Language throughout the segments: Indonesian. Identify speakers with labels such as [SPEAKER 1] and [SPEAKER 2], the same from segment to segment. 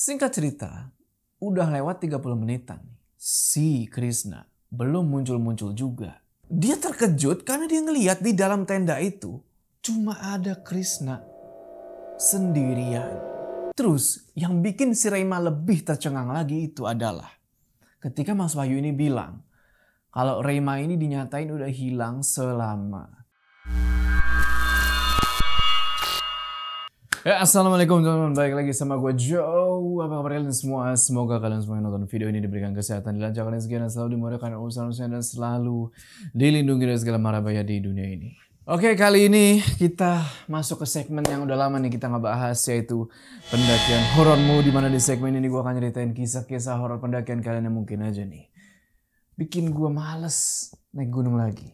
[SPEAKER 1] Singkat cerita, udah lewat 30 menitan. Si Krishna belum muncul-muncul juga. Dia terkejut karena dia ngelihat di dalam tenda itu cuma ada Krishna sendirian. Terus yang bikin si Rema lebih tercengang lagi itu adalah ketika Mas Wahyu ini bilang kalau Rema ini dinyatain udah hilang selama. Ya, assalamualaikum teman-teman, balik lagi sama gue Joe. Apa kabar kalian semua? Semoga kalian semua yang nonton video ini diberikan kesehatan, dilancarkan rezeki, dan selalu dimudahkan urusan-urusan, dan selalu dilindungi dari segala mara bahaya di dunia ini. Oke, kali ini kita masuk ke segmen yang udah lama nih kita nggak bahas, yaitu pendakian horormu. Dimana di segmen ini gue akan ceritain kisah-kisah horor pendakian kalian yang mungkin aja nih bikin gue males naik gunung lagi.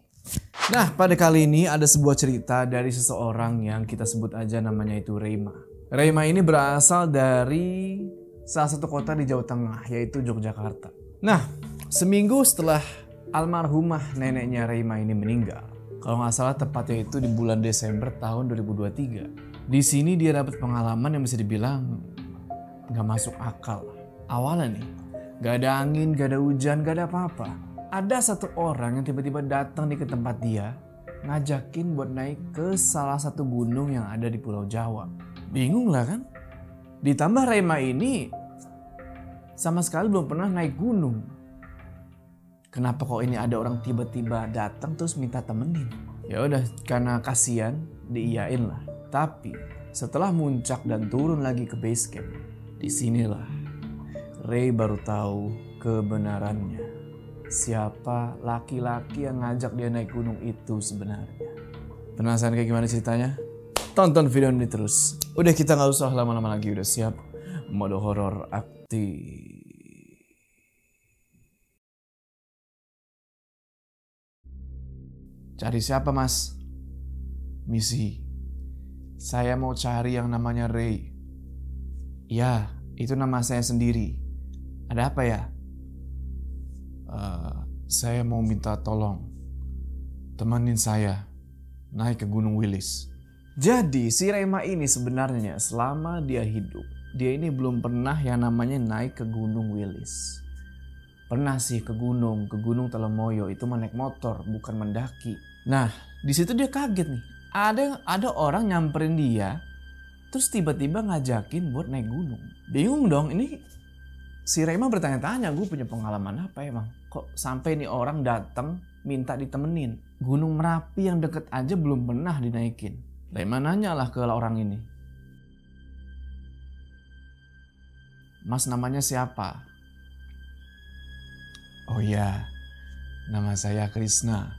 [SPEAKER 1] Nah, pada kali ini ada sebuah cerita dari seseorang yang kita sebut aja namanya itu Rema. Rema ini berasal dari salah satu kota di Jawa Tengah, yaitu Yogyakarta. Nah, seminggu setelah almarhumah neneknya Rema ini meninggal, kalau nggak salah tepatnya itu di bulan Desember tahun 2023. Di sini dia dapat pengalaman yang bisa dibilang nggak masuk akal. Awalnya nih, nggak ada angin, nggak ada hujan, nggak ada apa-apa. Ada satu orang yang tiba-tiba datang ke tempat dia, ngajakin buat naik ke salah satu gunung yang ada di Pulau Jawa. Bingung lah kan? Ditambah Rema ini sama sekali belum pernah naik gunung. Kenapa kok ini ada orang tiba-tiba datang terus minta temenin? Ya udah, karena kasihan diiyain lah. Tapi setelah muncak dan turun lagi ke base camp, disinilah Ray baru tahu kebenarannya. Siapa laki-laki yang ngajak dia naik gunung itu sebenarnya. Penasaran kayak gimana ceritanya? Tonton video ini terus. Udah, kita gak usah lama-lama lagi. Udah siap? Mode horor aktif. Cari siapa, Mas? Misi. Saya mau cari yang namanya Ray. Ya, itu nama saya sendiri. Ada apa ya? Saya mau minta tolong temenin saya naik ke Gunung Wilis. Jadi si Rema ini sebenarnya selama dia hidup, dia ini belum pernah yang namanya naik ke Gunung Wilis. Pernah sih ke gunung Telemoyo, itu naik motor bukan mendaki. Nah, di situ dia kaget nih. Ada orang nyamperin dia terus tiba-tiba ngajakin buat naik gunung. Bingung dong, ini si Rema bertanya-tanya, gue punya pengalaman apa emang? Kok sampai nih orang datang minta ditemenin? Gunung Merapi yang deket aja belum pernah dinaikin. Rema nanya lah ke orang ini. Mas, namanya siapa? Oh iya, nama saya Krishna.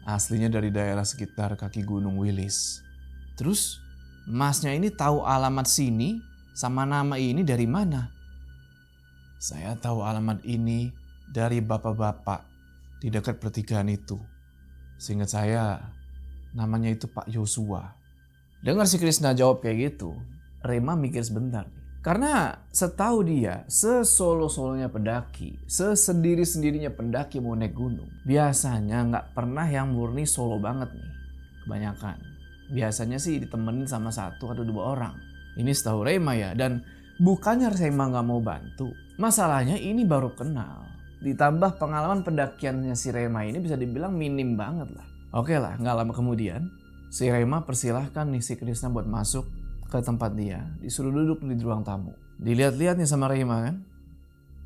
[SPEAKER 1] Aslinya dari daerah sekitar kaki Gunung Wilis. Terus masnya ini tahu alamat sini sama nama ini dari mana? Saya tahu alamat ini dari bapak-bapak di dekat pertigaan itu. Seingat saya, namanya itu Pak Yosua. Dengar si Krishna jawab kayak gitu, Rema mikir sebentar. Karena setahu dia, sesolo-solonya pendaki, sesendiri-sendirinya pendaki mau naik gunung, biasanya nggak pernah yang murni solo banget nih. Kebanyakan. Biasanya sih ditemenin sama satu atau dua orang. Ini setahu Rema ya, dan bukannya Rema nggak mau bantu. Masalahnya ini baru kenal. Ditambah pengalaman pendakiannya si Rema ini bisa dibilang minim banget lah. Oke lah, nggak lama kemudian si Rema persilahkan nih si Krishna buat masuk ke tempat dia. Disuruh duduk di ruang tamu. Dilihat-lihat nih sama Rema kan.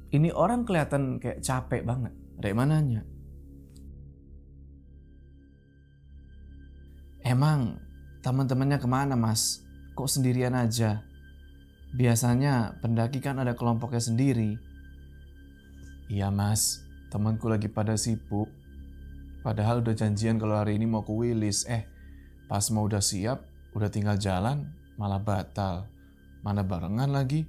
[SPEAKER 1] Ini orang kelihatan kayak capek banget. Rema nanya, emang teman-temannya kemana, Mas? Kok sendirian aja? Biasanya pendaki kan ada kelompoknya sendiri. Iya, Mas, temanku lagi pada sibuk. Padahal udah janjian kalau hari ini mau ke Wilis. Pas mau udah siap, udah tinggal jalan, malah batal. Mana barengan lagi?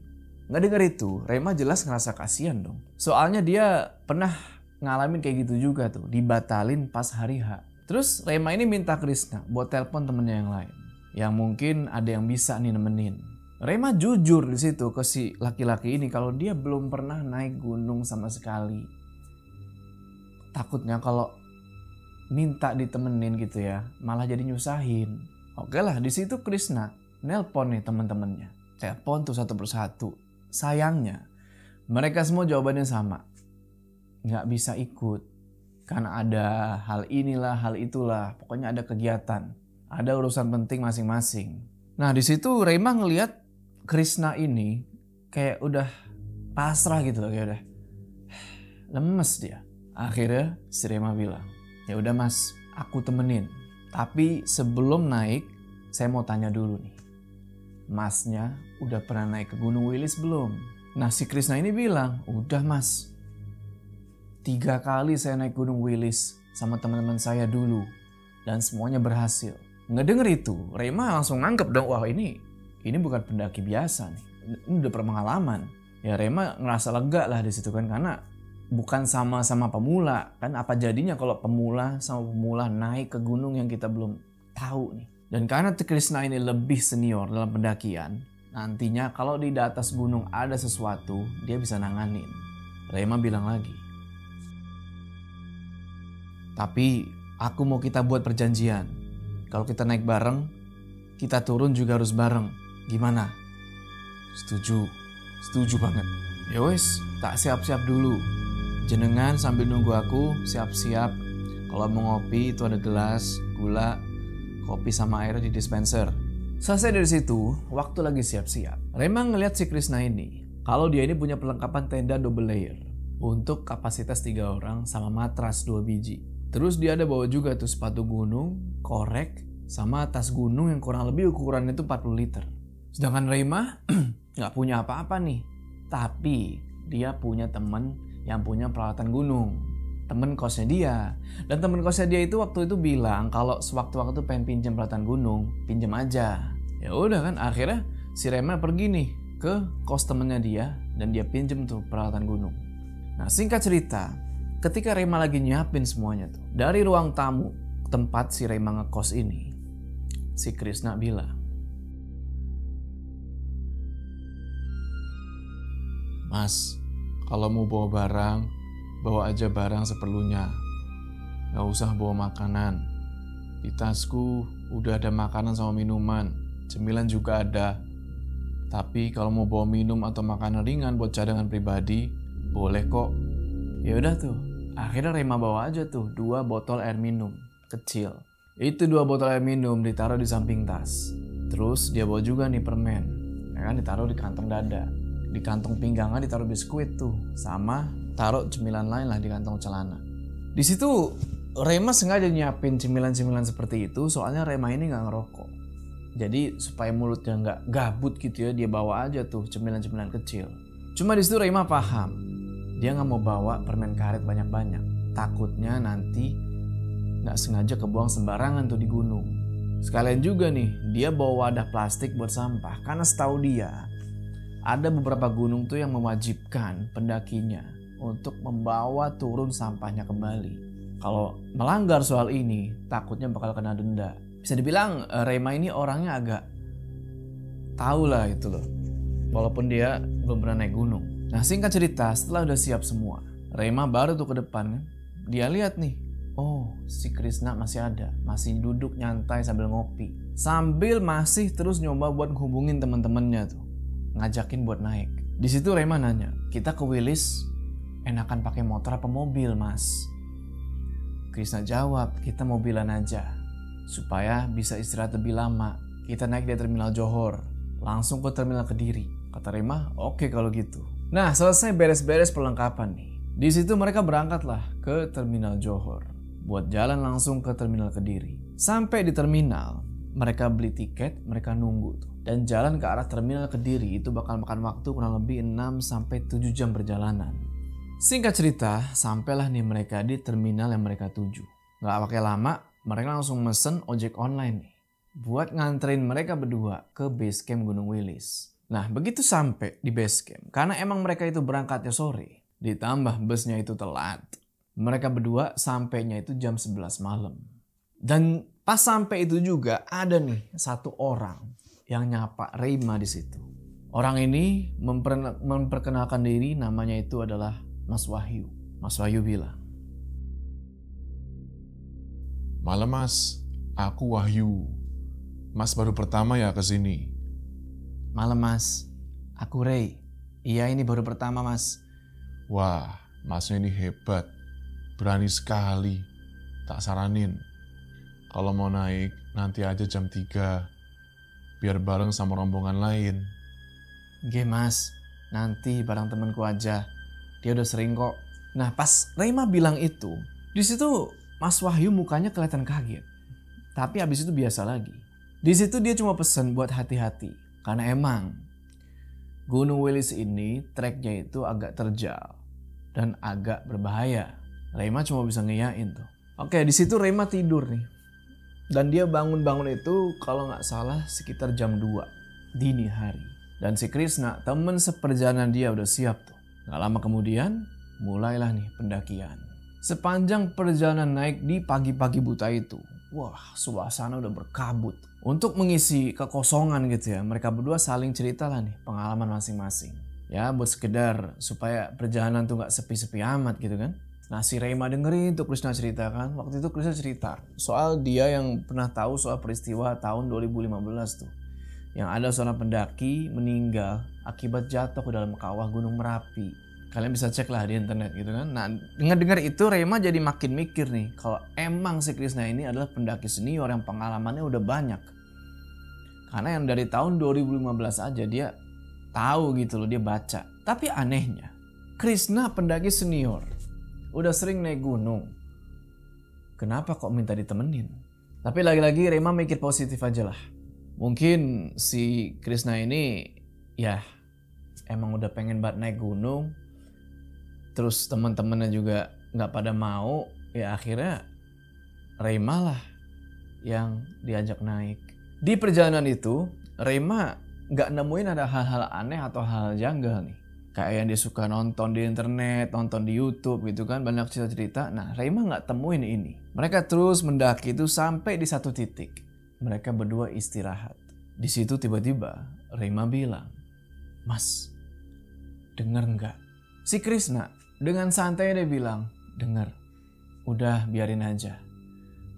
[SPEAKER 1] Nggak dengar itu, Rema jelas ngerasa kasihan dong. Soalnya dia pernah ngalamin kayak gitu juga tuh, dibatalin pas hari H. Terus Rema ini minta Krishna buat telepon temennya yang lain, yang mungkin ada yang bisa nih nemenin. Rema jujur di situ ke si laki-laki ini kalau dia belum pernah naik gunung sama sekali. Takutnya kalau minta ditemenin gitu ya, malah jadi nyusahin. Oke lah, di situ Krishna nelpon nih teman-temannya. Telepon tuh satu persatu. sayangnya mereka semua jawabannya sama. Nggak bisa ikut. Karena ada hal inilah, hal itulah. Pokoknya ada kegiatan. Ada urusan penting masing-masing. Nah di situ Rema ngelihat Krishna ini kayak udah pasrah gitu loh. Kayak udah lemes dia. Akhirnya si Rema bilang, ya udah mas, aku temenin. Tapi sebelum naik, saya mau tanya dulu nih. Masnya udah pernah naik ke Gunung Wilis belum? Nah si Krishna ini bilang, udah mas. 3 kali saya naik Gunung Wilis sama teman-teman saya dulu. Dan semuanya berhasil. Ngedenger itu, Rema langsung nangkep dong, wah ini bukan pendaki biasa nih. Ini udah berpengalaman. Ya Rema ngerasa lega lah di situ kan, karena bukan sama-sama pemula. Kan apa jadinya kalau pemula sama pemula naik ke gunung yang kita belum tahu nih. Dan karena Krishna ini lebih senior dalam pendakian, nantinya kalau di atas gunung ada sesuatu, dia bisa nanganin. Rema bilang lagi, tapi aku mau kita buat perjanjian. Kalau kita naik bareng, kita turun juga harus bareng. Gimana? Setuju. Setuju banget. Ya wes, tak siap-siap dulu. Jenengan sambil nunggu aku siap-siap. Kalau mau ngopi itu ada gelas, gula, kopi sama air di dispenser. Selesai dari situ, waktu lagi siap-siap. Rema ngeliat si Krishna ini. Kalau dia ini punya perlengkapan tenda double layer. Untuk kapasitas 3 orang sama matras 2 biji. Terus dia ada bawa juga tuh sepatu gunung, korek, sama tas gunung yang kurang lebih ukurannya itu 40 liter. Sedangkan Rema nggak punya apa-apa nih. Tapi dia punya temen yang punya peralatan gunung. Temen kosnya dia. Dan temen kosnya dia itu waktu itu bilang kalau sewaktu-waktu pengen pinjam peralatan gunung, pinjam aja. Ya udah kan, akhirnya si Rema pergi nih ke kos temennya dia dan dia pinjam tuh peralatan gunung. Nah singkat cerita, ketika Rema lagi nyiapin semuanya tuh, dari ruang tamu tempat si Rema ngekos ini, si Krishna bilang, Mas, kalau mau bawa barang, bawa aja barang seperlunya. Gak usah bawa makanan. Di tasku udah ada makanan sama minuman, cemilan juga ada. Tapi kalau mau bawa minum atau makanan ringan buat cadangan pribadi, boleh kok. Ya udah tuh, akhirnya Rema bawa aja tuh 2 botol air minum kecil. Itu 2 botol air minum ditaruh di samping tas. Terus dia bawa juga nih permen, ya kan, ditaruh di kantong dada. Di kantong pinggangan ditaruh biskuit tuh, sama taruh cemilan lain lah di kantong celana. Di situ Rema sengaja nyiapin cemilan-cemilan seperti itu, soalnya Rema ini nggak ngerokok. Jadi supaya mulutnya nggak gabut gitu ya, dia bawa aja tuh cemilan-cemilan kecil. Cuma di situ Rema paham, dia nggak mau bawa permen karet banyak-banyak. Takutnya nanti nggak sengaja kebuang sembarangan tuh di gunung. Sekalian juga nih, dia bawa wadah plastik buat sampah, karena setahu dia ada beberapa gunung tuh yang mewajibkan pendakinya untuk membawa turun sampahnya kembali. Kalau melanggar soal ini, takutnya bakal kena denda. Bisa dibilang Rema ini orangnya agak tahu lah itu loh, walaupun dia belum pernah naik gunung. Nah singkat cerita, setelah udah siap semua, Rema baru tuh ke depan kan. Dia lihat nih, oh si Krishna masih ada, masih duduk nyantai sambil ngopi. Sambil masih terus nyoba buat hubungin teman-temannya tuh, ngajakin buat naik. Di situ Rema nanya, kita ke Wilis enakan pakai motor apa mobil mas? Krishna jawab, kita mobilan aja. Supaya bisa istirahat lebih lama. Kita naik di terminal Johor, langsung ke terminal Kediri. Kata Rema, oke kalau gitu. Nah selesai beres-beres perlengkapan nih. Di situ mereka berangkatlah ke terminal Johor. Buat jalan langsung ke terminal Kediri. Sampai di terminal, mereka beli tiket, mereka nunggu tuh. Dan jalan ke arah terminal Kediri itu bakal makan waktu kurang lebih 6-7 jam perjalanan. Singkat cerita, sampailah nih mereka di terminal yang mereka tuju. Gak pakai lama, mereka langsung mesen ojek online nih, buat nganterin mereka berdua ke base camp Gunung Wilis. Nah begitu sampai di base camp, karena emang mereka itu berangkatnya sore, ditambah busnya itu telat, mereka berdua sampainya itu jam 11 malam. Dan pas sampai itu juga ada nih satu orang yang nyapa Rema di situ. Orang ini memperkenalkan diri, namanya itu adalah Mas Wahyu. Mas Wahyu bilang,
[SPEAKER 2] "Malam mas, aku Wahyu. Mas baru pertama ya kesini."
[SPEAKER 1] "Malam mas, aku Ray." Iya, ini baru pertama, Mas.
[SPEAKER 2] Wah, masnya ini hebat. Berani sekali. Tak saranin. Kalau mau naik, nanti aja jam 3. Biar bareng sama rombongan lain.
[SPEAKER 1] Nggih, Mas. Nanti bareng temanku aja. Dia udah sering kok. Nah, pas Rema bilang itu, di situ Mas Wahyu mukanya kelihatan kaget. Tapi habis itu biasa lagi. Di situ dia cuma pesan buat hati-hati. Karena emang Gunung Wilis ini treknya itu agak terjal dan agak berbahaya. Rema cuma bisa ngeyain tuh. Oke, di situ Rema tidur nih. Dan dia bangun-bangun itu kalau nggak salah sekitar jam 2 dini hari. Dan si Krishna, temen seperjalanan dia udah siap tuh. Nggak lama kemudian mulailah nih pendakian. Sepanjang perjalanan naik di pagi-pagi buta itu, wah, suasana udah berkabut. Untuk mengisi kekosongan gitu ya, mereka berdua saling cerita lah nih pengalaman masing-masing. Ya, buat sekedar supaya perjalanan tuh nggak sepi-sepi amat gitu kan. Nah, si Rema dengerin tuh Krishna ceritakan. Waktu itu Krishna cerita soal dia yang pernah tahu soal peristiwa tahun 2015 tuh. Yang ada seorang pendaki meninggal akibat jatuh ke dalam kawah Gunung Merapi. Kalian bisa cek lah di internet gitu kan. Nah, dengar-dengar itu Rema jadi makin mikir nih. Kalau emang si Krishna ini adalah pendaki senior yang pengalamannya udah banyak. Karena yang dari tahun 2015 aja dia tahu gitu loh, dia baca. Tapi anehnya, Krishna pendaki senior. Udah sering naik gunung. Kenapa kok minta ditemenin? Tapi lagi-lagi Rema mikir positif aja lah. Mungkin si Krishna ini ya emang udah pengen banget naik gunung. Terus teman-temannya juga nggak pada mau. Ya akhirnya Rema lah yang diajak naik. Di perjalanan itu Rema nggak nemuin ada hal-hal aneh atau hal janggal nih. Kayak yang dia suka nonton di internet, nonton di YouTube gitu kan, banyak cerita-cerita. Nah, Rema nggak temuin ini. Mereka terus mendaki itu sampai di satu titik. Mereka berdua istirahat. Di situ tiba-tiba Rema bilang, "Mas, denger nggak?" Si Krishna dengan santai dia bilang, "Denger, udah biarin aja.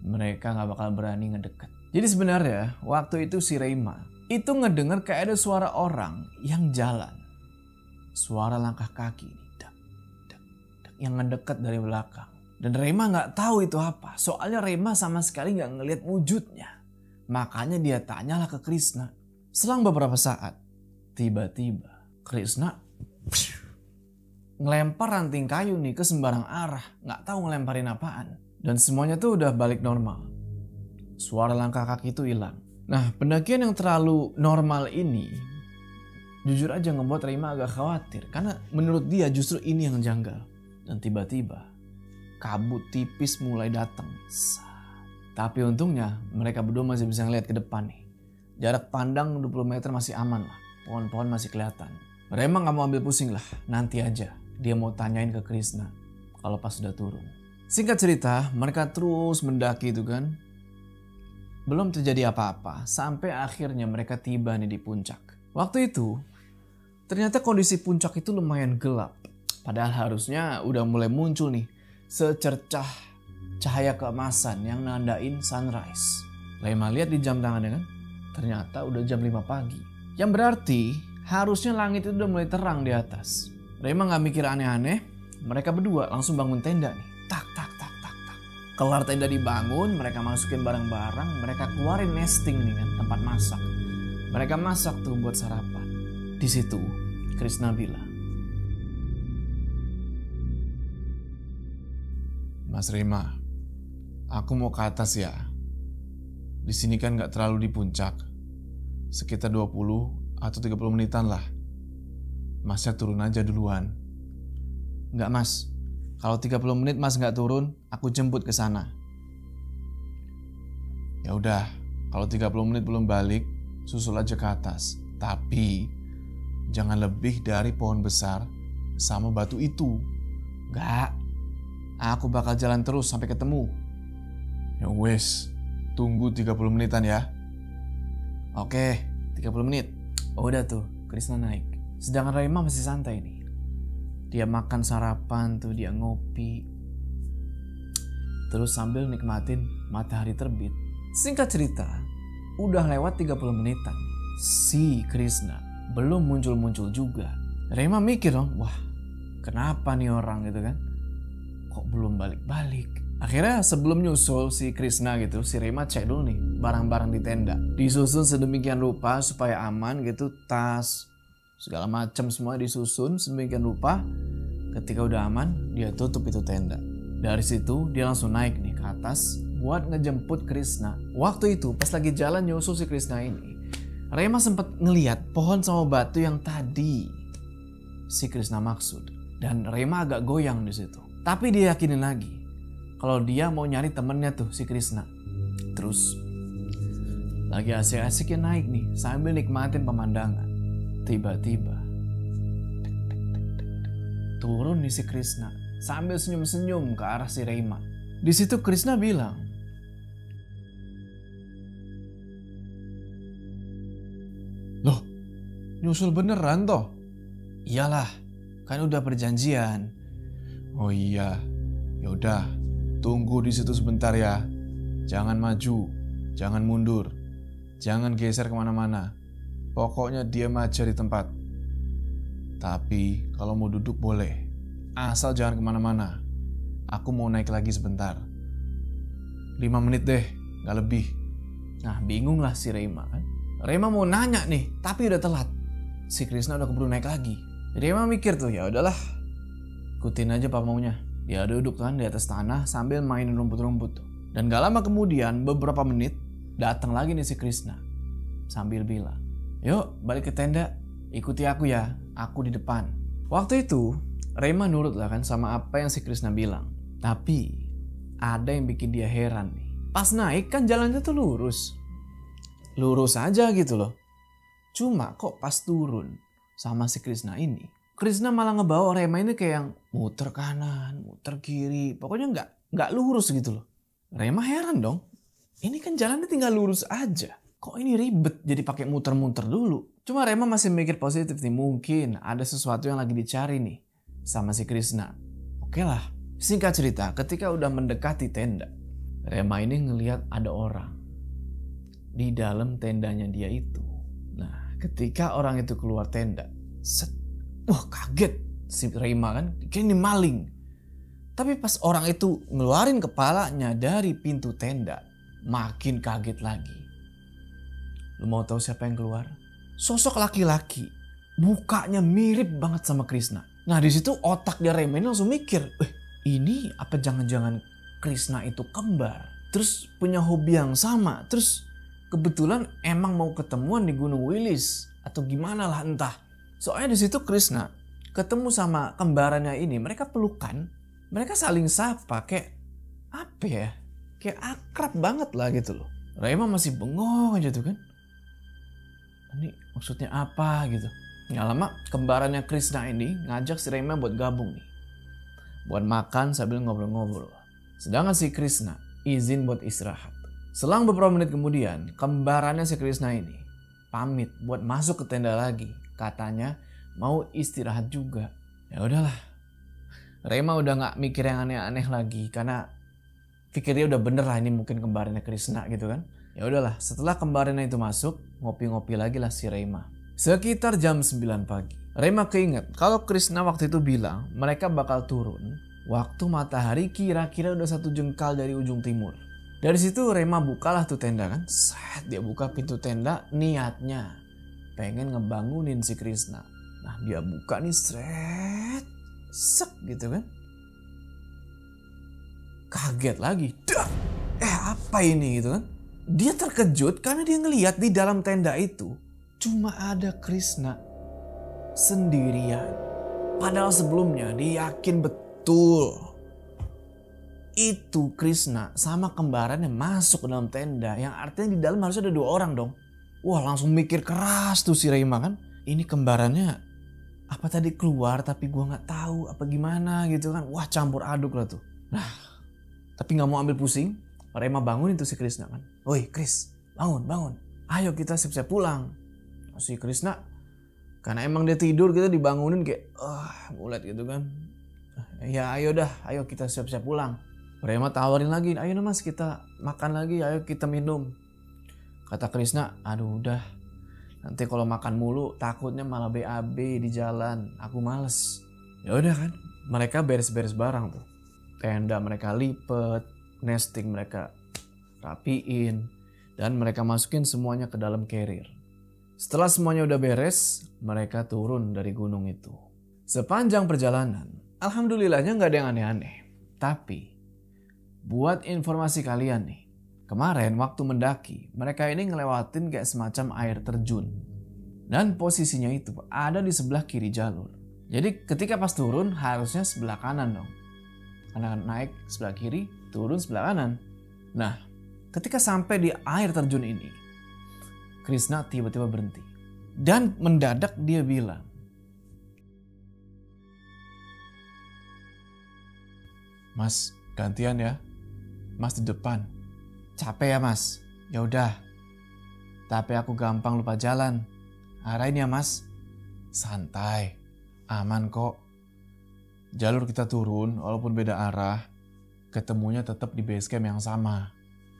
[SPEAKER 1] Mereka nggak bakal berani ngedeket." Jadi sebenarnya waktu itu si Rema itu ngedenger kayak ada suara orang yang jalan. Suara langkah kaki dak, dak, dak, yang ngedeket dari belakang. Dan Rema nggak tahu itu apa. Soalnya Rema sama sekali nggak ngelihat wujudnya. Makanya dia tanyalah ke Krishna. Selang beberapa saat, tiba-tiba Krishna ngelempar ranting kayu nih ke sembarang arah. Nggak tahu ngelemparin apaan. Dan semuanya tuh udah balik normal. Suara langkah kaki itu hilang. Nah, pendakian yang terlalu normal ini jujur aja ngebuat Rema agak khawatir. Karena menurut dia justru ini yang janggal. Dan tiba-tiba kabut tipis mulai datang. Tapi untungnya mereka berdua masih bisa ngeliat ke depan nih. Jarak pandang 20 meter masih aman lah. Pohon-pohon masih kelihatan. Rema gak mau ambil pusing lah. Nanti aja dia mau tanyain ke Krishna kalau pas sudah turun. Singkat cerita, mereka terus mendaki itu kan. Belum terjadi apa-apa sampai akhirnya mereka tiba nih di puncak. Waktu itu ternyata kondisi puncak itu lumayan gelap. Padahal harusnya udah mulai muncul nih secercah cahaya keemasan yang nandain sunrise. Rema lihat di jam tangannya kan, ternyata udah jam 5 pagi. Yang berarti harusnya langit itu udah mulai terang di atas. Rema gak mikir aneh-aneh, mereka berdua langsung bangun tenda nih. Tak, tak, tak, tak, tak. Kelar tenda dibangun, mereka masukin barang-barang, mereka keluarin nesting nih kan, tempat masak. Mereka masak tuh buat sarapan. Di situ Krishna bilang,
[SPEAKER 2] Mas Rema, aku mau ke atas ya. Di sini kan nggak terlalu di puncak. Sekitar 20 atau 30 menitan lah. Masnya turun aja duluan.
[SPEAKER 1] "Enggak mas, kalau 30 menit mas nggak turun, aku jemput ke sana."
[SPEAKER 2] Ya udah, kalau 30 menit belum balik, susul aja ke atas. Tapi jangan lebih dari pohon besar sama batu itu.
[SPEAKER 1] "Enggak, aku bakal jalan terus sampai ketemu."
[SPEAKER 2] Ya wes, tunggu 30 menitan ya.
[SPEAKER 1] "Oke, 30 menit. Udah tuh, Krishna naik. Sedangkan Rema masih santai nih. Dia makan sarapan tuh, dia ngopi. Terus sambil nikmatin matahari terbit. Singkat cerita, udah lewat 30 menitan. Si Krishna belum muncul-muncul juga. Rema mikir dong, wah kenapa nih orang gitu kan, kok belum balik-balik. Akhirnya sebelum nyusul si Krishna gitu, si Rema cek dulu nih barang-barang di tenda. Disusun sedemikian rupa supaya aman gitu, tas, segala macam semua disusun sedemikian rupa. Ketika udah aman, dia tutup itu tenda. Dari situ dia langsung naik nih ke atas buat ngejemput Krishna. Waktu itu pas lagi jalan nyusul si Krishna ini, Rema sempat ngeliat pohon sama batu yang tadi si Krishna maksud. Dan Rema agak goyang di situ. Tapi dia yakinin lagi kalau dia mau nyari temennya tuh si Krishna. Terus lagi asik-asiknya naik nih sambil nikmatin pemandangan. Tiba-tiba turun nih si Krishna sambil senyum-senyum ke arah si Rema. Di situ Krishna bilang,
[SPEAKER 2] "Loh, nyusul beneran toh?"
[SPEAKER 1] "Iyalah, kan udah perjanjian."
[SPEAKER 2] "Oh iya, yaudah, tunggu di situ sebentar ya. Jangan maju, jangan mundur, jangan geser kemana-mana. Pokoknya diam aja di tempat. Tapi kalau mau duduk boleh, asal jangan kemana-mana. Aku mau naik lagi sebentar. 5 menit deh, gak lebih."
[SPEAKER 1] Nah bingung lah si Rema kan. Rema mau nanya nih, tapi udah telat. Si Krishna udah keburu naik lagi. Rema mikir tuh, ya udahlah, ikutin aja apa maunya. Dia duduk kan di atas tanah sambil mainin rumput-rumput tuh. Dan gak lama kemudian, beberapa menit, datang lagi nih si Krishna sambil bilang, "Yuk balik ke tenda, ikuti aku ya, aku di depan." Waktu itu Rema nurut lah kan sama apa yang si Krishna bilang. Tapi ada yang bikin dia heran nih. Pas naik kan jalannya tuh lurus. Lurus aja gitu loh. Cuma kok pas turun sama si Krishna ini, Krishna malah ngebawa Rema ini kayak yang muter kanan, muter kiri. Pokoknya nggak lurus gitu loh. Rema heran dong. Ini kan jalannya tinggal lurus aja. Kok ini ribet jadi pakai muter-muter dulu. Cuma Rema masih mikir positif nih. Mungkin ada sesuatu yang lagi dicari nih sama si Krishna. Oke lah. Singkat cerita, ketika udah mendekati tenda, Rema ini ngelihat ada orang di dalam tendanya dia itu. Nah, ketika orang itu keluar tenda, wah kaget si Rema kan, kayak ini maling. Tapi pas orang itu ngeluarin kepalanya dari pintu tenda, makin kaget lagi. Lu mau tahu siapa yang keluar? Sosok laki-laki, mukanya mirip banget sama Krishna. Nah di situ otak dia Rema ini langsung mikir, ini apa jangan-jangan Krishna itu kembar? Terus punya hobi yang sama, terus kebetulan emang mau ketemuan di Gunung Wilis atau gimana lah entah. Soalnya di situ Krishna ketemu sama kembarannya ini, mereka pelukan, mereka saling sapa kayak apa ya? Kayak akrab banget lah gitu loh. Rema masih bengong aja tuh kan. Ini maksudnya apa gitu. Nggak lama kembarannya Krishna ini ngajak si Rema buat gabung nih. Buat makan sambil ngobrol-ngobrol. Sedangkan si Krishna izin buat istirahat. Selang beberapa menit kemudian, kembarannya si Krishna ini pamit buat masuk ke tenda lagi. Katanya mau istirahat juga. Ya udahlah. Rema udah nggak mikir yang aneh-aneh lagi karena pikirnya udah bener lah ini mungkin kembarannya Krishna gitu kan. Ya udahlah, setelah kembarannya itu masuk, ngopi-ngopi lagi lah si Rema. Sekitar jam 9 pagi. Rema keinget kalau Krishna waktu itu bilang mereka bakal turun waktu matahari kira-kira udah 1 jengkal dari ujung timur. Dari situ Rema bukalah tuh tenda kan. Set, dia buka pintu tenda niatnya pengen ngebangunin si Krishna. Nah dia buka nih seret, sek gitu kan. Kaget lagi. Dah, apa ini gitu kan. Dia terkejut karena dia ngelihat di dalam tenda itu cuma ada Krishna sendirian. Padahal sebelumnya dia yakin betul itu Krishna sama kembarannya masuk ke dalam tenda. Yang artinya di dalam harusnya ada 2 orang dong. Wah langsung mikir keras tuh si Rema kan. Ini kembarannya apa tadi keluar tapi gua gak tahu apa gimana gitu kan. Wah campur aduk lah tuh. Nah tapi gak mau ambil pusing. Rema bangun itu si Krishna kan. Woi Kris, bangun. Ayo kita siap-siap pulang. Si Krishna karena emang dia tidur kita dibangunin kayak bulat gitu kan. Ya ayo dah, ayo kita siap-siap pulang. Rema tawarin lagi, ayo mas kita makan lagi, ayo kita minum. Kata Krishna, aduh udah Nanti kalau makan mulu takutnya malah BAB di jalan. Aku males. Ya udah kan, mereka beres-beres barang tuh. Tenda mereka lipet, nesting mereka rapiin, dan mereka masukin semuanya ke dalam carrier. Setelah semuanya udah beres, mereka turun dari gunung itu. Sepanjang perjalanan, alhamdulillahnya nggak ada yang aneh-aneh. Tapi, buat informasi kalian nih, kemarin waktu mendaki, mereka ini ngelewatin kayak semacam air terjun. Dan posisinya itu ada di sebelah kiri jalur. Jadi ketika pas turun harusnya sebelah kanan dong. Karena naik sebelah kiri, turun sebelah kanan. Nah, ketika sampai di air terjun ini, Krishna tiba-tiba berhenti. Dan mendadak dia bilang,
[SPEAKER 2] Mas, gantian ya. Mas di depan.
[SPEAKER 1] capek ya mas? Ya udah. Tapi aku gampang lupa jalan. Arahin ya mas.
[SPEAKER 2] Santai, aman kok. Jalur kita turun, walaupun beda arah, ketemunya tetap di base camp yang sama.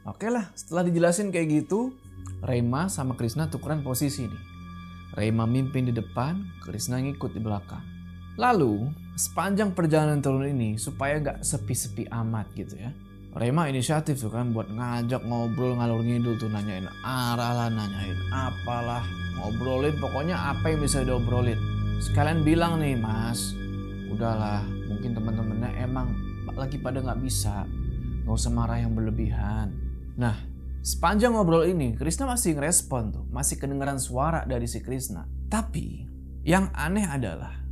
[SPEAKER 1] Oke lah, setelah dijelasin kayak gitu, Rema sama Krishna tukeran posisi nih. Rema mimpin di depan, Krishna ngikut di belakang. Lalu, sepanjang perjalanan turun ini, supaya gak sepi-sepi amat gitu ya, Rema inisiatif tuh kan buat ngajak ngobrol ngalur ngidul tuh, nanyain arah lah, nanyain apalah, ngobrolin pokoknya apa yang bisa diobrolin. Sekalian bilang nih mas, udahlah mungkin teman-temannya emang lagi pada gak bisa, gak usah marah yang berlebihan. Nah, sepanjang ngobrol ini Krishna masih ngerespon tuh, masih kedengaran suara dari si Krishna. Tapi yang aneh adalah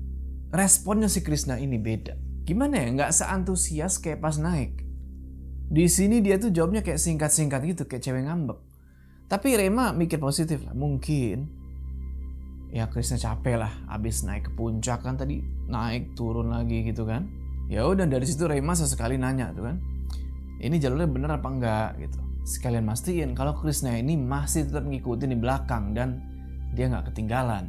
[SPEAKER 1] responnya si Krishna ini beda. Gimana ya, gak seantusias kayak pas naik. Di sini dia tuh jawabnya kayak singkat-singkat gitu, kayak cewek ngambek. Tapi Rema mikir positif lah, mungkin ya Krishna capek lah, abis naik ke puncak kan tadi, naik turun lagi gitu kan. Ya udah dari situ Rema sesekali nanya tuh kan, ini jalurnya bener apa enggak gitu. Sekalian mastiin kalau Krishna ini masih tetap ngikutin di belakang dan dia nggak ketinggalan.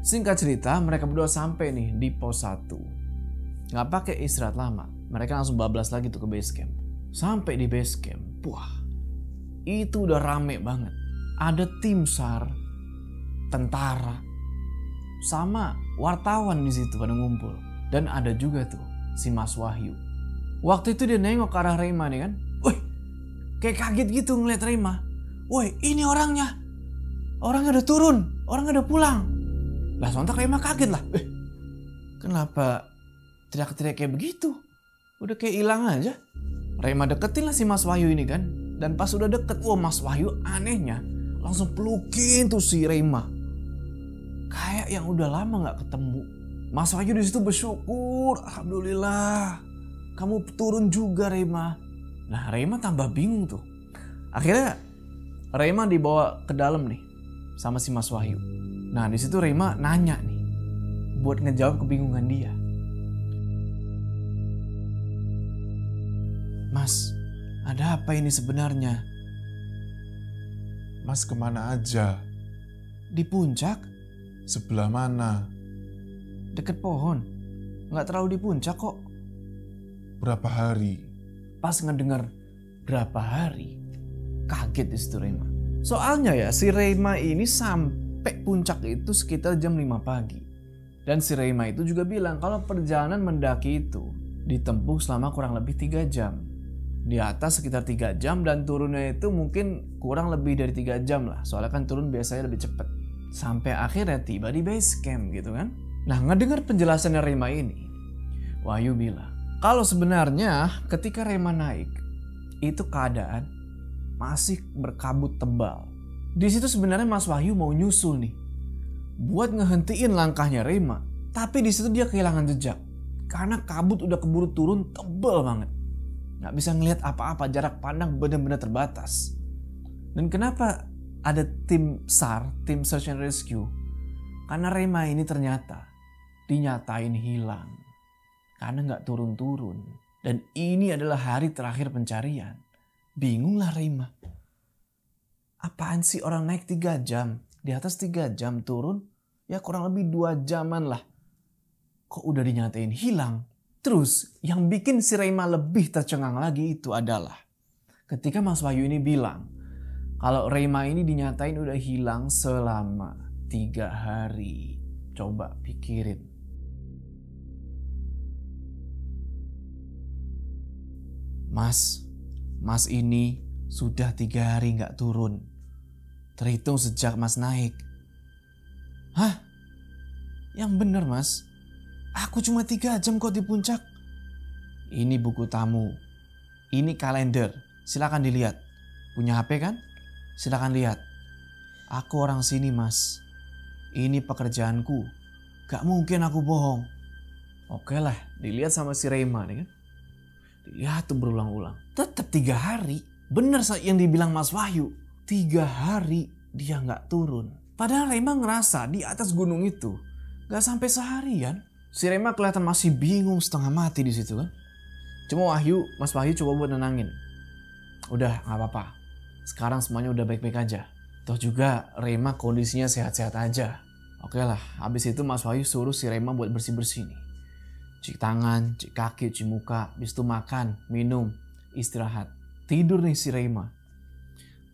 [SPEAKER 1] Singkat cerita, mereka berdua sampai nih di pos 1. Nggak pakai istirahat lama, mereka langsung bablas lagi tuh ke base camp. Sampai di base camp, wah, itu udah rame banget. Ada tim SAR, tentara, sama wartawan di situ pada ngumpul. Dan ada juga tuh si Mas Wahyu. Waktu itu dia nengok ke arah Rema nih kan, wih, kayak kaget gitu ngeliat Rema. Woi, ini orangnya udah turun, orangnya udah pulang. Lah sontak Rema kaget lah. Kenapa teriak-teriak kayak begitu? Udah kayak hilang aja. Rema deketin lah si Mas Wahyu ini kan. Dan pas udah deket, wah Mas Wahyu anehnya langsung pelukin tuh si Rema. Kayak yang udah lama gak ketemu. Mas Wahyu di situ bersyukur, alhamdulillah. Kamu turun juga Rema. Nah Rema tambah bingung tuh. Akhirnya Rema dibawa ke dalam nih sama si Mas Wahyu. Nah di situ Rema nanya nih buat ngejawab kebingungan dia. Mas, ada apa ini sebenarnya?
[SPEAKER 2] Mas kemana aja?
[SPEAKER 1] Di puncak?
[SPEAKER 2] Sebelah mana?
[SPEAKER 1] Deket pohon. Nggak terlalu di puncak kok.
[SPEAKER 2] Berapa hari?
[SPEAKER 1] Pas ngedengar berapa hari, kaget di situ Rema. Soalnya ya si Rema ini sampai puncak itu sekitar jam 5 pagi. Dan si Rema itu juga bilang kalau perjalanan mendaki itu ditempuh selama kurang lebih 3 jam. Di atas sekitar 3 jam dan turunnya itu mungkin kurang lebih dari 3 jam lah. Soalnya kan turun biasanya lebih cepat. Sampai akhirnya tiba di base camp gitu kan. Nah ngedengar penjelasannya Rema ini, Wahyu bilang kalau sebenarnya ketika Rema naik itu keadaan masih berkabut tebal. Di situ sebenarnya Mas Wahyu mau nyusul nih buat ngehentiin langkahnya Rema. Tapi di situ dia kehilangan jejak karena kabut udah keburu turun tebal banget. Nggak bisa ngelihat apa-apa, jarak pandang benar-benar terbatas. Dan kenapa ada tim SAR, tim Search and Rescue? Karena Rema ini ternyata dinyatain hilang. Karena nggak turun-turun. Dan ini adalah hari terakhir pencarian. Bingunglah Rema. Apaan sih orang naik 3 jam? Di atas 3 jam turun, ya kurang lebih 2 jaman lah. Kok udah dinyatain hilang? Terus yang bikin si Rema lebih tercengang lagi itu adalah ketika Mas Wahyu ini bilang kalau Rema ini dinyatain udah hilang selama 3 hari. Coba pikirin. Mas ini sudah 3 hari nggak turun. Terhitung sejak Mas naik. Hah? Yang bener Mas. Aku cuma 3 jam kok di puncak. Ini buku tamu. Ini kalender. Silakan dilihat. Punya HP kan? Silakan lihat. Aku orang sini Mas. Ini pekerjaanku. Gak mungkin aku bohong. Oke lah, dilihat sama si Rema nih kan. Dilihat tuh berulang-ulang. Tetap 3 hari. Bener yang dibilang Mas Wahyu. 3 hari dia gak turun. Padahal Rema ngerasa di atas gunung itu gak sampai seharian. Si Rema kelihatan masih bingung setengah mati di situ kan. Cuma Mas Wahyu coba buat nenangin. Udah gak apa-apa. Sekarang semuanya udah baik-baik aja. Toh juga Rema kondisinya sehat-sehat aja. Oke lah, habis itu Mas Wahyu suruh si Rema buat bersih-bersih nih. Cuci tangan, cuci kaki, cuci muka. Habis itu makan, minum, istirahat. Tidur nih si Rema.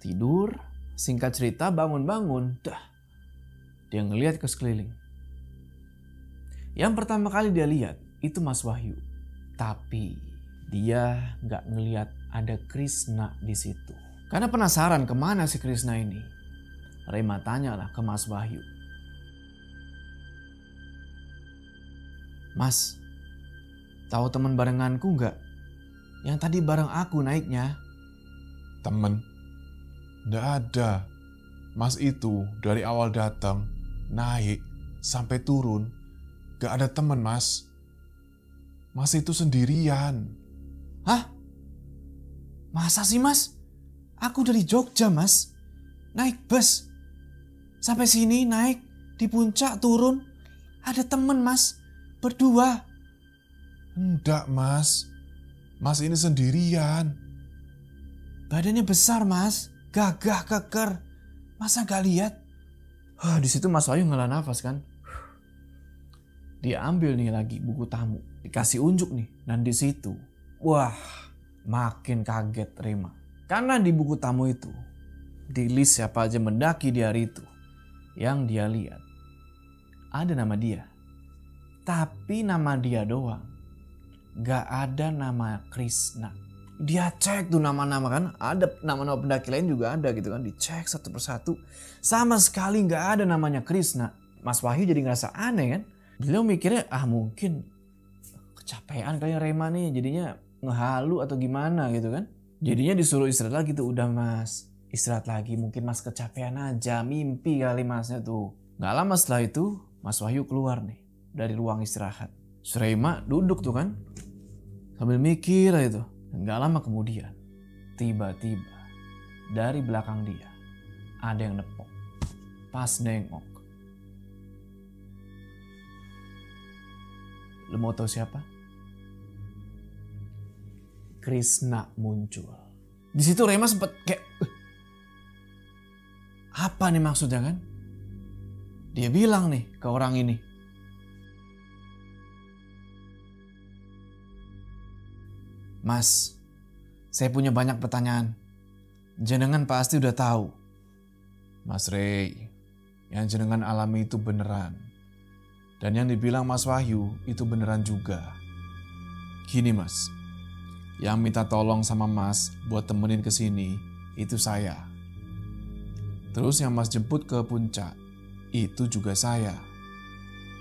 [SPEAKER 1] Tidur, singkat cerita bangun-bangun. Dah, dia ngelihat ke sekeliling. Yang pertama kali dia lihat itu Mas Wahyu. Tapi dia nggak ngelihat ada Krishna di situ. Karena penasaran kemana si Krishna ini. Rema tanyalah ke Mas Wahyu. Mas, tahu teman barenganku nggak? Yang tadi bareng aku naiknya.
[SPEAKER 2] Temen? Nggak ada. Mas itu dari awal datang, naik, sampai turun. Gak ada temen Mas. Mas itu sendirian.
[SPEAKER 1] Hah? Masa sih Mas? Aku dari Jogja Mas. Naik bus. Sampai sini naik, di puncak turun. Ada temen Mas. Berdua.
[SPEAKER 2] Enggak Mas. Mas ini sendirian.
[SPEAKER 1] Badannya besar Mas. Gagah keker. Masa gak lihat? Di situ Mas Wahyu ngela nafas kan. Dia ambil nih lagi buku tamu. Dikasih unjuk nih. Dan di situ. Wah. Makin kaget Rema. Karena di buku tamu itu. Di list siapa aja mendaki di hari itu. Yang dia lihat. Ada nama dia. Tapi nama dia doang. Gak ada nama Krishna. Dia cek tuh nama-nama kan. Ada nama-nama pendaki lain juga ada gitu kan. Dicek satu persatu. Sama sekali gak ada namanya Krishna. Mas Wahyu jadi ngerasa aneh kan. Beliau mikirnya mungkin kecapean kali Rema nih. Jadinya ngehalu atau gimana gitu kan. Jadinya disuruh istirahat lagi tuh. Udah Mas, istirahat lagi. Mungkin Mas kecapean aja. Mimpi kali Masnya tuh. Gak lama setelah itu Mas Wahyu keluar nih dari ruang istirahat. Rema duduk tuh kan. Sambil mikir aja tuh. Dan gak lama kemudian. Tiba-tiba dari belakang dia ada yang nepok. Pas nengok. Lu mau tahu siapa? Krishna muncul. Di situ Rema sempet kayak apa nih maksudnya kan? Dia bilang nih ke orang ini. Mas, saya punya banyak pertanyaan. Jenengan pasti udah tahu.
[SPEAKER 2] Mas Rey, yang jenengan alami itu beneran. Dan yang dibilang Mas Wahyu itu beneran juga. Gini Mas, yang minta tolong sama Mas buat temenin ke sini itu saya. Terus yang Mas jemput ke puncak itu juga saya.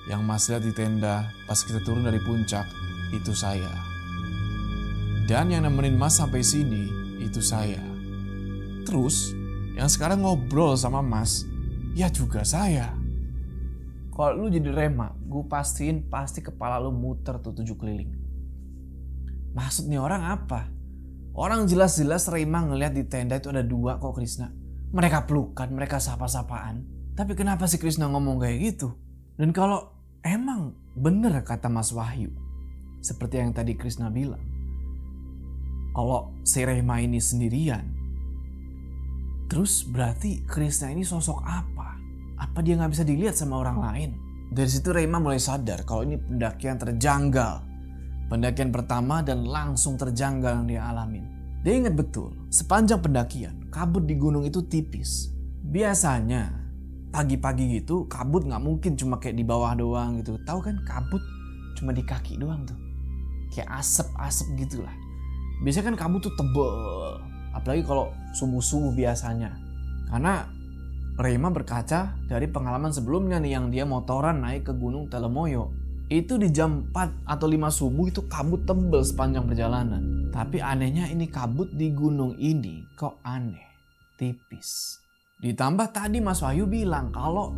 [SPEAKER 2] Yang Mas lihat di tenda pas kita turun dari puncak itu saya. Dan yang nemenin Mas sampai sini itu saya. Terus yang sekarang ngobrol sama Mas ya juga saya.
[SPEAKER 1] Kalau lu jadi Rema, gue pastiin pasti kepala lu muter tuh 7 keliling. Maksud nih orang apa? Orang jelas-jelas Rema ngeliat di tenda itu ada 2 kok Krishna. Mereka pelukan, mereka sapa-sapaan. Tapi kenapa si Krishna ngomong kayak gitu? Dan kalau emang bener kata Mas Wahyu, seperti yang tadi Krishna bilang, kalau si Rema ini sendirian, terus berarti Krishna ini sosok apa? Apa dia gak bisa dilihat sama orang lain? Dari situ Rema mulai sadar kalau ini pendakian terjanggal. Pendakian pertama dan langsung terjanggal yang dia alamin. Dia ingat betul, sepanjang pendakian, kabut di gunung itu tipis. Biasanya, pagi-pagi gitu kabut nggak mungkin cuma kayak di bawah doang gitu. Tahu kan kabut cuma di kaki doang tuh. Kayak asap-asap gitu lah. Biasanya kan kabut tuh tebel. Apalagi kalau subuh-subuh biasanya. Karena Reima berkaca dari pengalaman sebelumnya nih yang dia motoran naik ke Gunung Telemoyo. Itu di jam 4 atau 5 subuh itu kabut tebel sepanjang perjalanan. Tapi anehnya ini kabut di gunung ini kok aneh, tipis. Ditambah tadi Mas Wahyu bilang kalau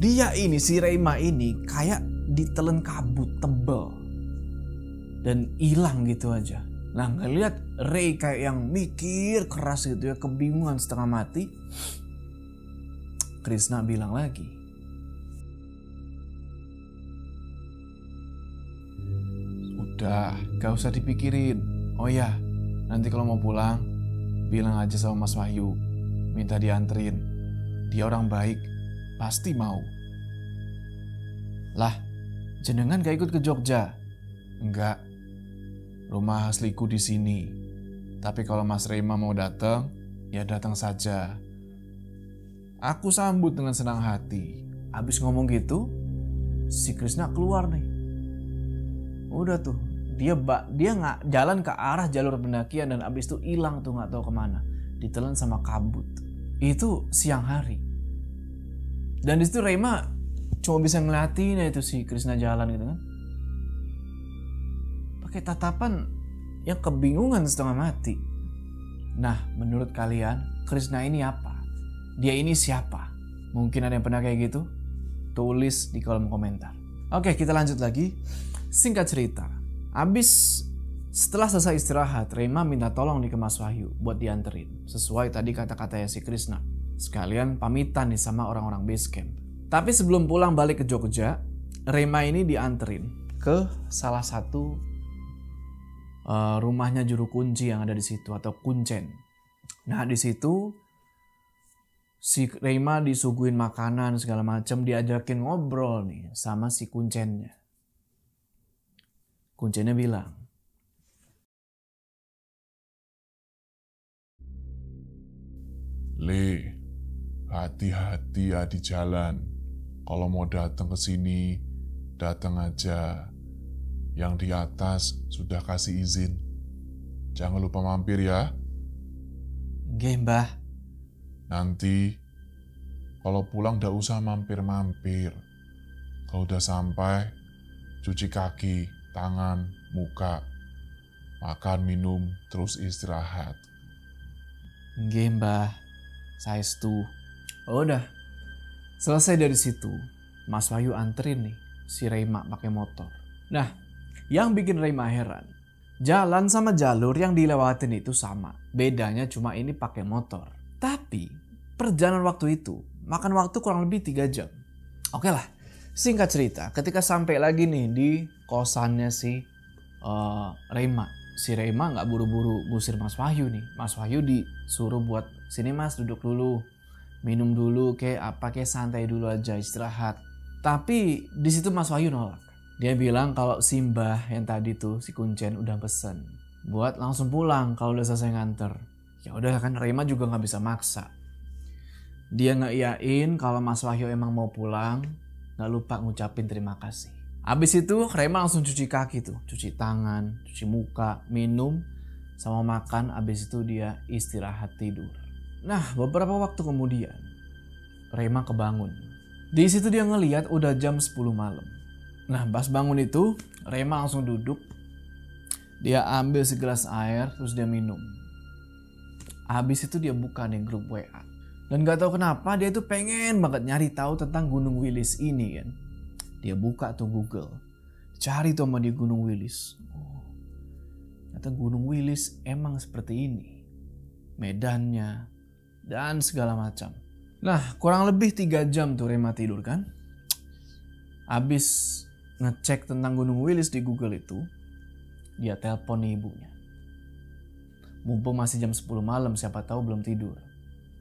[SPEAKER 1] dia ini, si Reima ini kayak ditelen kabut tebel. Dan hilang gitu aja. Nah ngeliat Ray kayak yang mikir keras gitu ya, kebingungan setengah mati. Krishna bilang lagi,
[SPEAKER 2] udah, gak usah dipikirin. Oh ya, nanti kalau mau pulang, bilang aja sama Mas Wahyu. Minta dianterin. Dia orang baik, pasti mau.
[SPEAKER 1] Lah, jenengan gak ikut ke Jogja?
[SPEAKER 2] Enggak, rumah asliku di sini. Tapi kalau Mas Reima mau datang, ya datang saja. Aku sambut dengan senang hati.
[SPEAKER 1] Abis ngomong gitu, si Krishna keluar nih. Udah tuh, dia nggak jalan ke arah jalur pendakian dan abis itu hilang tuh nggak tahu kemana. Ditelan sama kabut. Itu siang hari. Dan di situ Reima cuma bisa ngeliatin itu si Krishna jalan gitu kan. Pakai tatapan yang kebingungan setengah mati. Nah, menurut kalian Krishna ini apa? Dia ini siapa? Mungkin ada yang pernah kayak gitu? Tulis di kolom komentar. Oke, kita lanjut lagi. Singkat cerita, setelah selesai istirahat, Reima minta tolong nih ke Mas Wahyu buat dianterin. Sesuai tadi kata-katanya si Krishna. Sekalian pamitan nih sama orang-orang base camp. Tapi sebelum pulang balik ke Jogja, Reima ini dianterin ke salah satu rumahnya juru kunci yang ada di situ atau kuncen. Nah di situ si Reima disuguhin makanan segala macam, diajakin ngobrol nih sama si kuncennya. Kuncennya bilang,
[SPEAKER 3] Le, hati-hati ya di jalan. Kalau mau datang ke sini, datang aja. Yang di atas sudah kasih izin. Jangan lupa mampir ya.
[SPEAKER 1] "Nggih, Mbah."
[SPEAKER 3] Nanti, kalau pulang gak usah mampir-mampir. Kalau udah sampai, cuci kaki, tangan, muka. Makan, minum, terus istirahat.
[SPEAKER 1] "Nggih, Mbah. Saestu." Udah. Selesai dari situ, Mas Wahyu anterin nih si Reima pakai motor. Nah, yang bikin Reima heran, jalan sama jalur yang dilewatin itu sama. Bedanya cuma ini pakai motor. Tapi perjalanan waktu itu makan waktu kurang lebih 3 jam. Oke lah, singkat cerita, ketika sampai lagi nih di kosannya si Reima. Si Reima nggak buru-buru ngusir Mas Wahyu nih. Mas Wahyu disuruh buat, "Sini Mas, duduk dulu. Minum dulu, kayak santai dulu aja, istirahat." Tapi di situ Mas Wahyu nolak. Dia bilang kalau si Mbah yang tadi tuh, si Kuncen udah pesen buat langsung pulang kalau udah selesai nganter. Ya udah kan, Reima juga nggak bisa maksa. Dia ngeiyain kalau Mas Wahyu emang mau pulang, nggak lupa ngucapin terima kasih. Abis itu Reima langsung cuci kaki tuh, cuci tangan, cuci muka, minum, sama makan. Abis itu dia istirahat tidur. Nah, beberapa waktu kemudian Reima kebangun. Di situ dia ngelihat udah jam 10 malam. Nah, pas bangun itu Reima langsung duduk. Dia ambil segelas air terus dia minum. Habis itu dia buka nih grup WA. Dan gak tahu kenapa dia tuh pengen banget nyari tahu tentang Gunung Wilis ini kan. Dia buka tuh Google. Cari tuh sama dia Gunung Wilis. Oh, ternyata Gunung Wilis emang seperti ini. Medannya dan segala macam. Nah, kurang lebih 3 jam tuh Reima tidur kan. Habis ngecek tentang Gunung Wilis di Google itu, dia telepon ibunya. Mumpung masih jam 10 malam, siapa tahu belum tidur.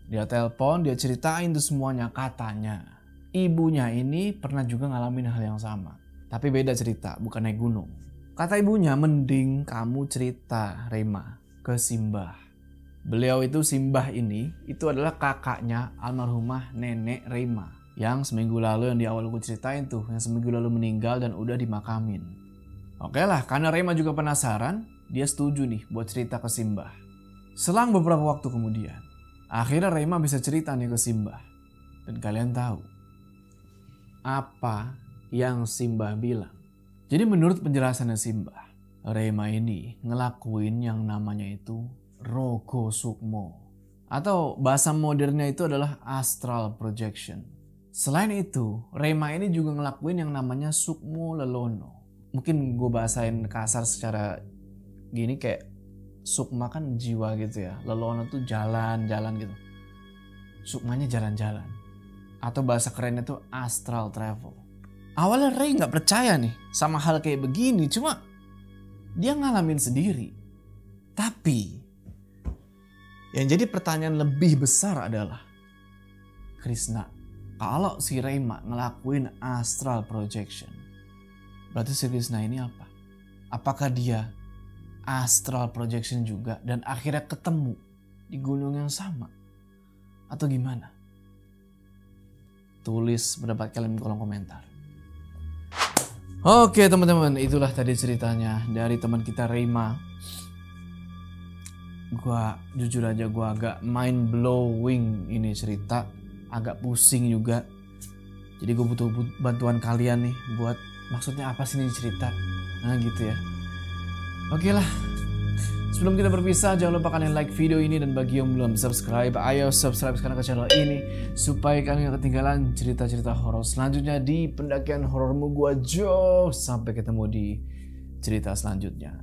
[SPEAKER 1] Dia telepon, dia ceritain tuh semuanya. Katanya ibunya ini pernah juga ngalamin hal yang sama. Tapi beda cerita, bukan naik gunung. Kata ibunya, mending kamu cerita Reima ke Simbah. Beliau itu Simbah ini itu adalah kakaknya almarhumah nenek Reima yang seminggu lalu yang di awal gue ceritain tuh, yang seminggu lalu meninggal dan udah dimakamin. Oke lah, karena Reima juga penasaran, dia setuju nih buat cerita ke Simbah. Selang beberapa waktu kemudian, akhirnya Reima bisa cerita nih ke Simbah. Dan kalian tahu apa yang Simbah bilang? Jadi menurut penjelasannya Simbah, Reima ini ngelakuin yang namanya itu Rogo Sukmo. Atau bahasa modernnya itu adalah astral projection. Selain itu, Reima ini juga ngelakuin yang namanya Sukmo Lelono. Mungkin gue bahasain kasar secara gini kayak Sukma kan jiwa gitu ya. Lelono tuh jalan-jalan gitu. Sukmanya jalan-jalan. Atau bahasa kerennya tuh astral travel. Awalnya Rey gak percaya nih sama hal kayak begini. Cuma dia ngalamin sendiri. Tapi yang jadi pertanyaan lebih besar adalah, Krishna, kalau si Reima ngelakuin astral projection, berarti si Krishna ini apa? Apakah dia astral projection juga dan akhirnya ketemu di gunung yang sama? Atau gimana? Tulis pendapat kalian di kolom komentar. Oke teman-teman, itulah tadi ceritanya dari teman kita Reima. Gua jujur aja gua agak mind blowing ini cerita, agak pusing juga. Jadi gue butuh bantuan kalian nih buat maksudnya apa sih ini cerita. Nah gitu ya. Oke lah. Sebelum kita berpisah, jangan lupa kalian like video ini, dan bagi yang belum subscribe, ayo subscribe sekarang ke channel ini supaya kalian gak ketinggalan cerita-cerita horor selanjutnya di pendakian horormu gua Jo. Sampai ketemu di cerita selanjutnya.